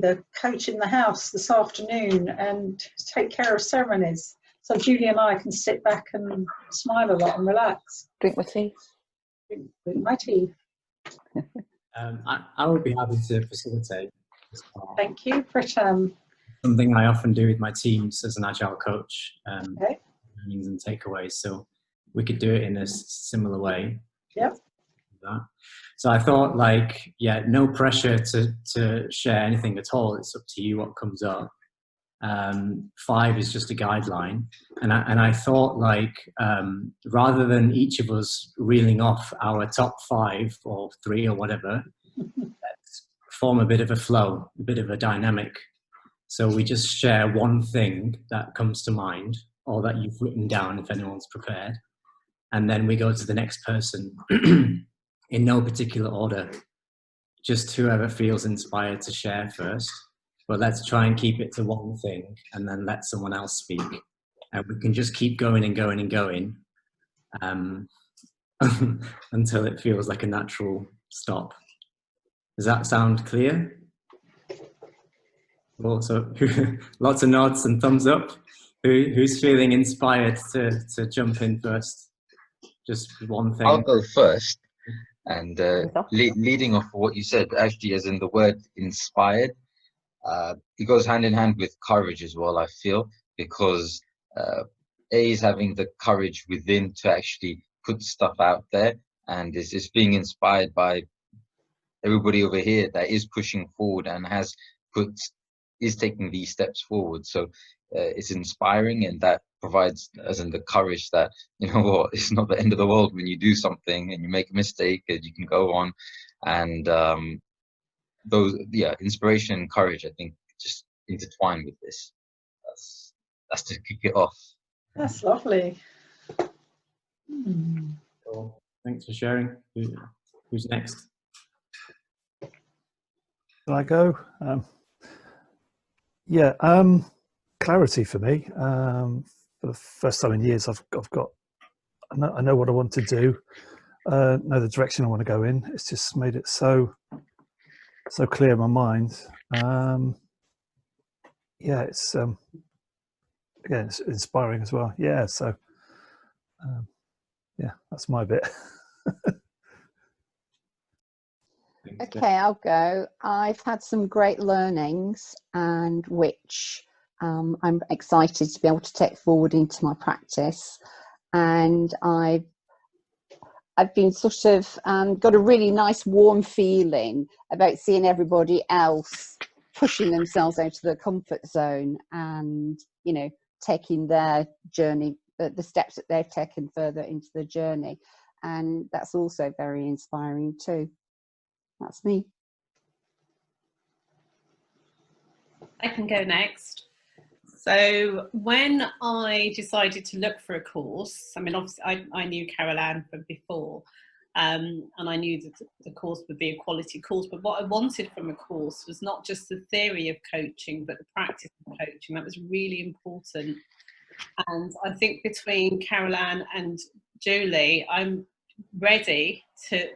the coach in the house this afternoon and take care of ceremonies. So Julie and I can sit back and smile a lot and relax. Drink my tea. Drink my tea. I would be happy to facilitate this part. Thank you, Pritam. Something I often do with my teams as an agile coach, Okay. learnings and takeaways. So we could do it in a similar way. Yep. So I thought, like, yeah, no pressure to share anything at all. It's up to you what comes up. 5 is just a guideline, and I thought, like, rather than each of us reeling off our top 5 or 3 or whatever, let's form a bit of a flow, a bit of a dynamic. So we just share one thing that comes to mind, or that you've written down if anyone's prepared, and then we go to the next person in no particular order, just whoever feels inspired to share first. But let's try and keep it to one thing and then let someone else speak. And we can just keep going and going and going until it feels like a natural stop. Does that sound clear? Well, so lots of nods and thumbs up. Who's feeling inspired to jump in first? Just one thing. I'll go first. And leading off what you said, actually, as in the word inspired, it goes hand in hand with courage as well, I feel, because A is having the courage within to actually put stuff out there, and is just being inspired by everybody over here that is pushing forward and is taking these steps forward. So it's inspiring, and that provides, as in the courage that, you know what, it's not the end of the world when you do something and you make a mistake, and you can go on. And inspiration and courage, I think, just intertwine with this. That's to kick it off. That's lovely. Cool. Thanks for sharing. Who's next? Shall I go? Clarity for me. For the first time in years, I know what I want to do, know the direction I want to go in. It's just made it so clear in my mind. It's again, it's inspiring as well. So that's my bit. Okay, I'll go. I've had some great learnings, and which I'm excited to be able to take forward into my practice. And I've been sort of got a really nice warm feeling about seeing everybody else pushing themselves out of their comfort zone and, you know, taking their journey, the steps that they've taken further into the journey. And that's also very inspiring too. That's me. I can go next. So when I decided to look for a course, I mean, obviously I knew Carol Ann from before, and I knew that the course would be a quality course, but what I wanted from a course was not just the theory of coaching, but the practice of coaching. That was really important. And I think between Carol Ann and Julie, I'm ready to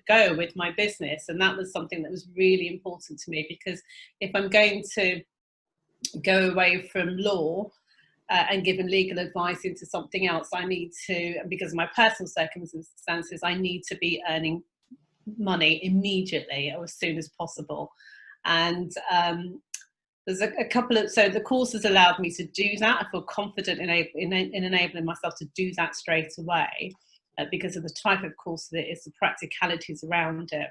go with my business. And that was something that was really important to me, because if I'm going to go away from law and given legal advice into something else, I need to, because of my personal circumstances, I need to be earning money immediately or as soon as possible. And there's a couple of, so the course has allowed me to do that. I feel confident in enabling myself to do that straight away because of the type of course that it is, the practicalities around it.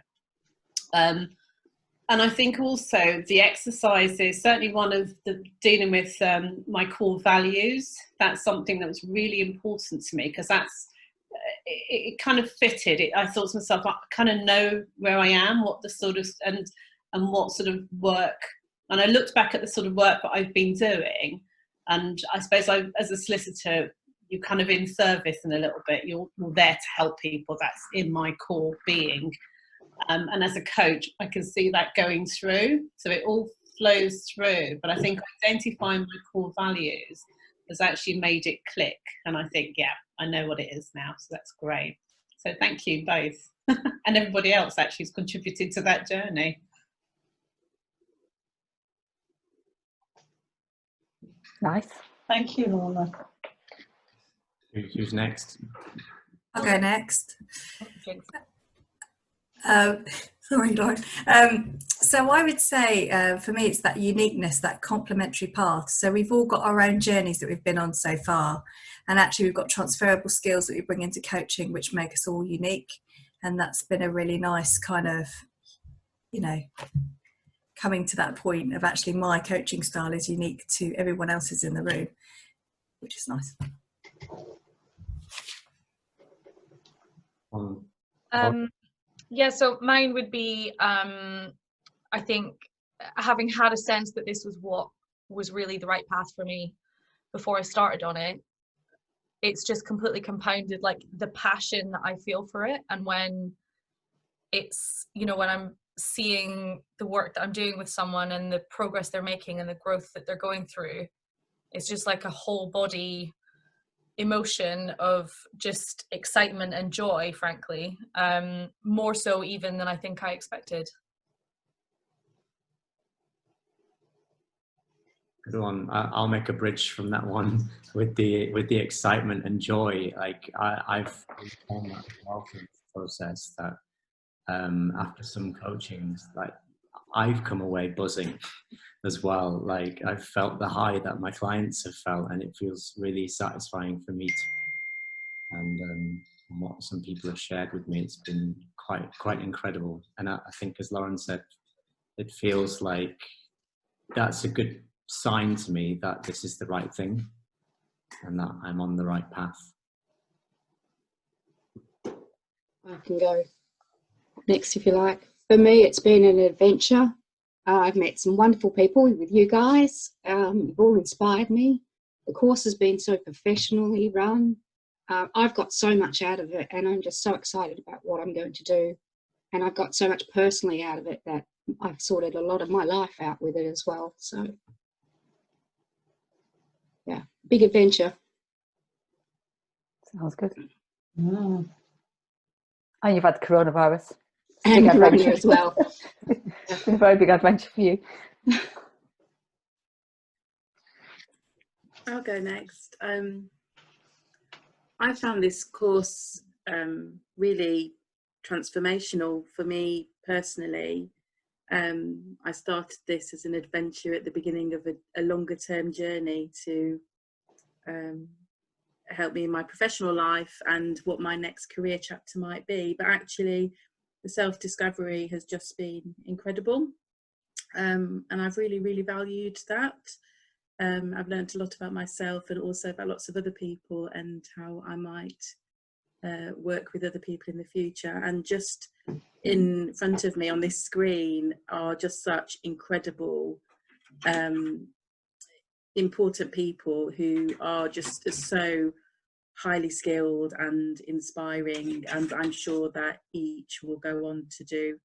And I think also the exercises, certainly one of the dealing with my core values, that's something that was really important to me, because it kind of fitted. I thought to myself, I kind of know where I am, what the sort of, and what sort of work, and I looked back at the sort of work that I've been doing, and I suppose as a solicitor, you're kind of in service in a little bit, you're there to help people, that's in my core being. And as a coach, I can see that going through. So it all flows through. But I think identifying my core values has actually made it click. And I think, yeah, I know what it is now. So that's great. So thank you both. And everybody else actually has contributed to that journey. Nice. Thank you, Lorna. Who's next? I'll go next. Sorry, Lauren. So I would say for me, it's that uniqueness, that complementary path. So we've all got our own journeys that we've been on so far. And actually we've got transferable skills that we bring into coaching, which make us all unique. And that's been a really nice kind of, you know, coming to that point of actually my coaching style is unique to everyone else's in the room, which is nice. Yeah, so mine would be, I think, having had a sense that this was what was really the right path for me before I started on it, it's just completely compounded, like the passion that I feel for it. And when it's, you know, when I'm seeing the work that I'm doing with someone and the progress they're making and the growth that they're going through, it's just like a whole body emotion of just excitement and joy, frankly, more so even than I think I expected. Good one. I'll make a bridge from that one with the excitement and joy. Like I've found that as well through this process that after some coachings, like I've come away buzzing as well. Like I've felt the high that my clients have felt, and it feels really satisfying for me too. And from what some people have shared with me, it's been quite incredible. And I think, as Lauren said, it feels like that's a good sign to me that this is the right thing and that I'm on the right path. I can go next if you like. For me, it's been an adventure. I've met some wonderful people with you guys. You've all inspired me. The course has been so professionally run. I've got so much out of it, and I'm just so excited about what I'm going to do. And I've got so much personally out of it that I've sorted a lot of my life out with it as well. So, yeah, big adventure. Sounds good. Mm. And you've had coronavirus. And corona as well. It's been a very big adventure for you. I'll go next. I found this course really transformational for me personally. I started this as an adventure at the beginning of a longer term journey to help me in my professional life and what my next career chapter might be. But actually, the self-discovery has just been incredible. And I've really valued that. I've learned a lot about myself and also about lots of other people and how I might work with other people in the future. And just in front of me on this screen are just such incredible, important people who are just so highly skilled and inspiring. And I'm sure that each will go on to do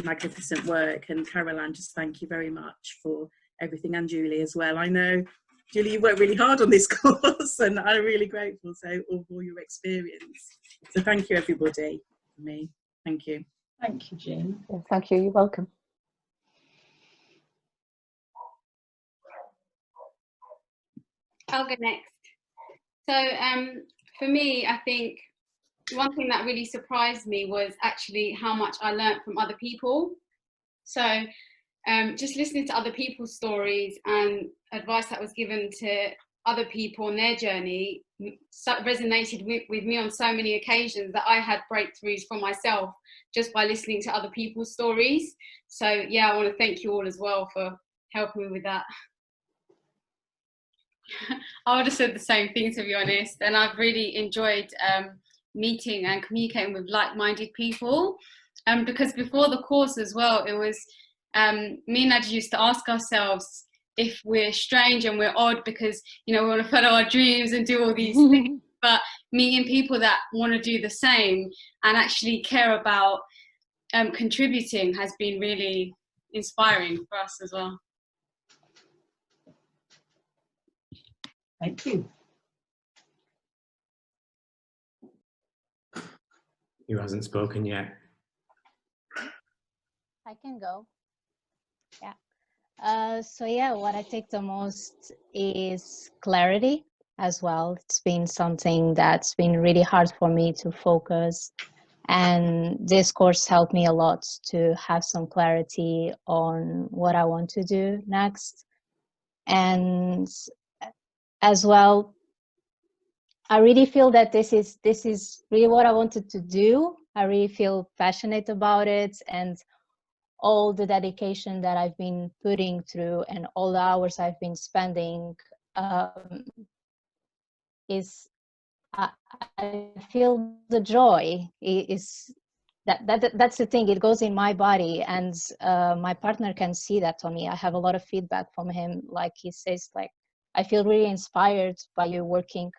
magnificent work. And Caroline, just thank you very much for everything, and Julie as well. I know, Julie, you worked really hard on this course and I'm really grateful for your experience. So thank you, everybody, for me. Thank you. Thank you, Jean. Yeah, thank you. You're welcome. I'll go next. So for me, I think one thing that really surprised me was actually how much I learned from other people. So just listening to other people's stories and advice that was given to other people on their journey resonated with me on so many occasions that I had breakthroughs for myself just by listening to other people's stories. So yeah, I want to thank you all as well for helping me with that. I would have said the same thing, to be honest, and I've really enjoyed meeting and communicating with like-minded people, because before the course as well, it was me and Nadia used to ask ourselves if we're strange and we're odd because, you know, we want to follow our dreams and do all these things, but meeting people that want to do the same and actually care about contributing has been really inspiring for us as well. Thank you. Who hasn't spoken yet? I can go. Yeah. So yeah, what I take the most is clarity as well. It's been something that's been really hard for me to focus, and this course helped me a lot to have some clarity on what I want to do next. And as well, I really feel that this is really what I wanted to do. I really feel passionate about it, and all the dedication that I've been putting through and all the hours I've been spending is I feel the joy is that's the thing. It goes in my body, and my partner can see that on me. I have a lot of feedback from him. Like he says, like, I feel really inspired by you working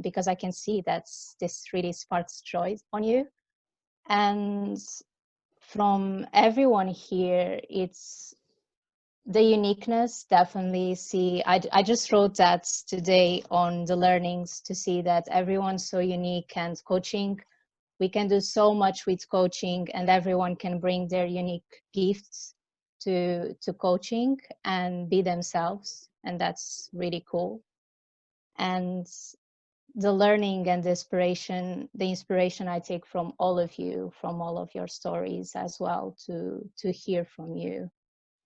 because I can see that this really sparks joy on you. And from everyone here, it's the uniqueness. Definitely see, I just wrote that today on the learnings, to see that everyone's so unique, and coaching, we can do so much with coaching, and everyone can bring their unique gifts to coaching and be themselves, and that's really cool. And the learning and the inspiration I take from all of you, from all of your stories as well, to hear from you,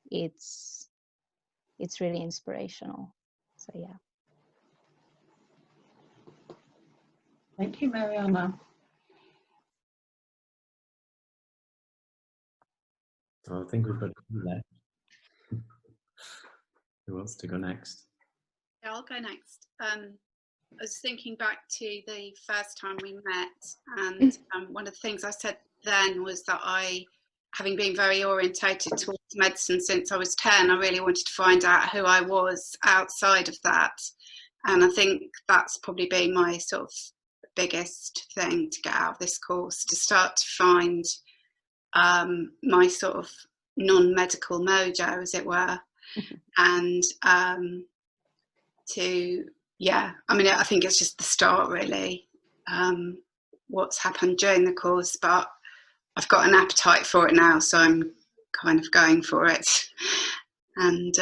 it's really inspirational. So yeah. Thank you, Mariana. So I think we've got two left. Who wants to go next? Yeah, I'll go next. I was thinking back to the first time we met, and one of the things I said then was that having been very orientated towards medicine since I was 10, I really wanted to find out who I was outside of that. And I think that's probably been my sort of biggest thing to get out of this course, to start to find my sort of non-medical mojo, as it were. And I think it's just the start, really, what's happened during the course, but I've got an appetite for it now, so I'm kind of going for it. And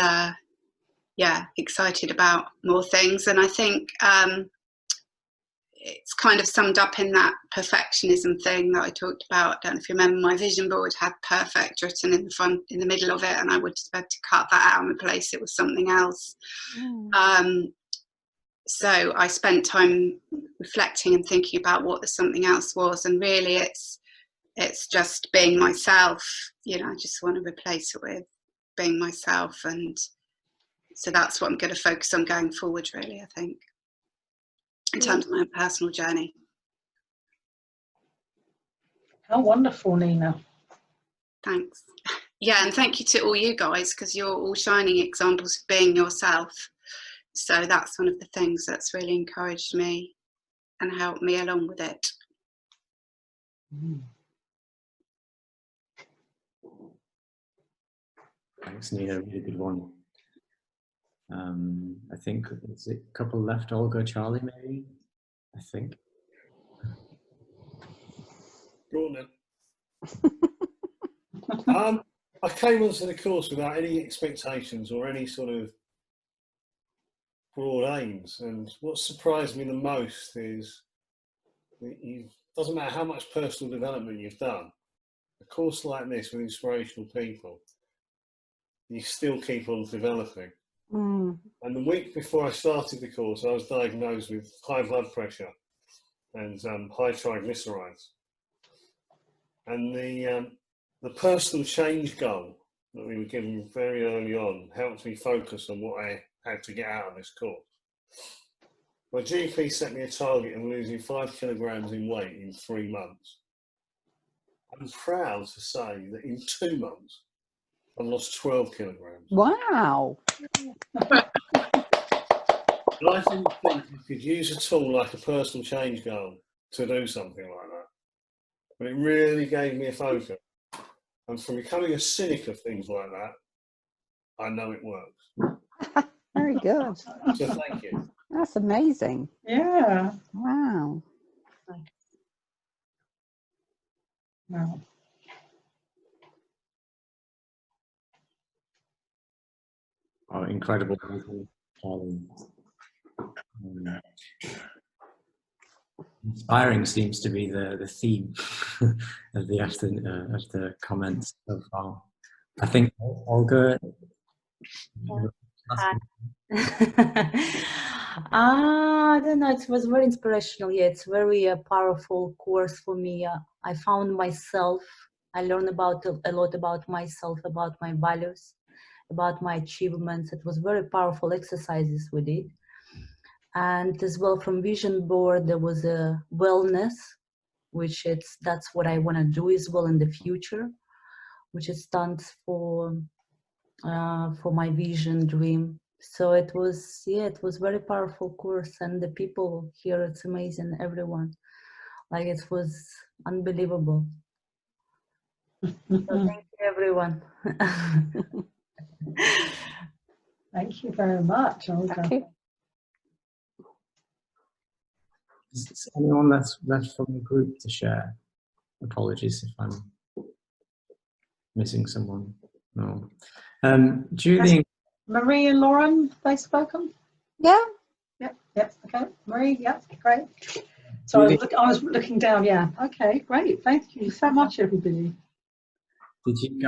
excited about more things. And I think it's kind of summed up in that perfectionism thing that I talked about. I don't know if you remember, my vision board had perfect written in the front, in the middle of it, and I would just have to cut that out and replace it with something else. So I spent time reflecting and thinking about what the something else was, and really it's just being myself. You know, I just want to replace it with being myself, and so that's what I'm going to focus on going forward, really, I think, in terms of my personal journey. How wonderful, Nina. Thanks. Yeah, and thank you to all you guys, because you're all shining examples of being yourself. So that's one of the things that's really encouraged me and helped me along with it. Thanks, Nina. Really good one. I think there's a couple left. Olga, Charlie, maybe. I think. Go on then. I came onto the course without any expectations or any sort of broad aims, and what surprised me the most is that doesn't matter how much personal development you've done, a course like this with inspirational people, you still keep on developing. And the week before I started the course, I was diagnosed with high blood pressure and high triglycerides. And the personal change goal that we were given very early on helped me focus on what I had to get out of this course. My GP set me a target of losing 5 kilograms in weight in 3 months. I'm proud to say that in 2 months, I've lost 12 kilograms. Wow. And I didn't think you could use a tool like a personal change goal to do something like that. But it really gave me a focus. And from becoming a cynic of things like that, I know it works. Very good. So thank you. That's amazing. Yeah. Wow. Wow. Oh, incredible. Inspiring seems to be the theme of the comments so far. I think Olga. Hi. I don't know, it was very inspirational. Yeah, it's very powerful course for me. I found myself, I learned a lot about myself, about my values, about my achievements. It was very powerful exercises we did. And as well from vision board, there was a wellness, which that's what I want to do as well in the future, which it stands for my vision dream. So it was very powerful course, and the people here, it's amazing, everyone, like it was unbelievable. So thank you, everyone. Thank you very much, Olga. Thank you. Is anyone left from the group to share? Apologies if I'm missing someone. No. Julie. Marie and Lauren, have they spoken? Yeah. Yep. Okay. Marie, yep, great. So I was looking down. Yeah. Okay, great. Thank you so much, everybody. Did you